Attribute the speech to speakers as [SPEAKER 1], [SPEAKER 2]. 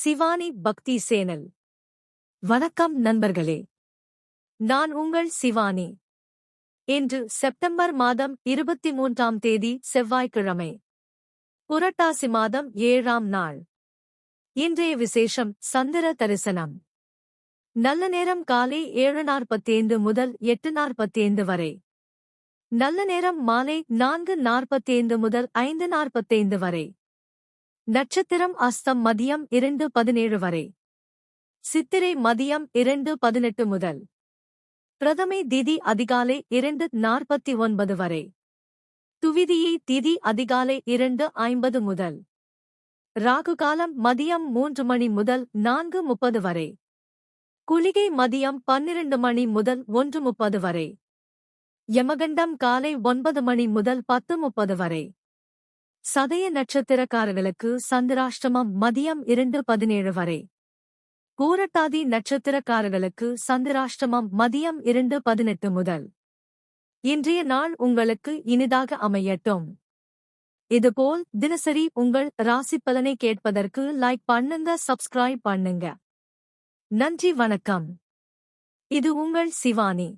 [SPEAKER 1] சிவானி பக்தி சேனல். வணக்கம் நண்பர்களே, நான் உங்கள் சிவானி. இன்று செப்டம்பர் மாதம் 23ஆம் தேதி செவ்வாய்க்கிழமை, புரட்டாசி மாதம் 7ஆம் நாள். இன்றைய விசேஷம் சந்திர தரிசனம். நல்ல நேரம் காலை 7:45 முதல் 8:45 வரை. நல்ல நேரம் மாலை 4:45 முதல் 5:45 வரை. நட்சத்திரம் அஸ்தம் மதியம் 2:17 வரை. சித்திரை மதியம் 2:18 முதல். பிரதமை திதி அதிகாலை 2:49 வரை. துவிதியை திதி அதிகாலை 2:50 முதல். ராகுகாலம் மதியம் 3 மணி முதல் 4:30 வரை. குளிகை மதியம் 12 மணி முதல் 1:30 வரை. யமகண்டம் காலை 9 மணி முதல் 10:30 வரை. சதய நட்சத்திரக்காரர்களுக்கு சந்திராஷ்டமம் மதியம் 2:17 வரை. பூரட்டாதி நட்சத்திரக்காரர்களுக்கு சந்திராஷ்டமம் மதியம் 2:18 முதல். இன்றைய நாள் உங்களுக்கு இனிதாக அமையட்டும். இதுபோல் தினசரி உங்கள் ராசி பலனை கேட்பதற்கு லைக் பண்ணுங்க, சப்ஸ்கிரைப் பண்ணுங்க. நன்றி, வணக்கம். இது உங்கள் சிவானி.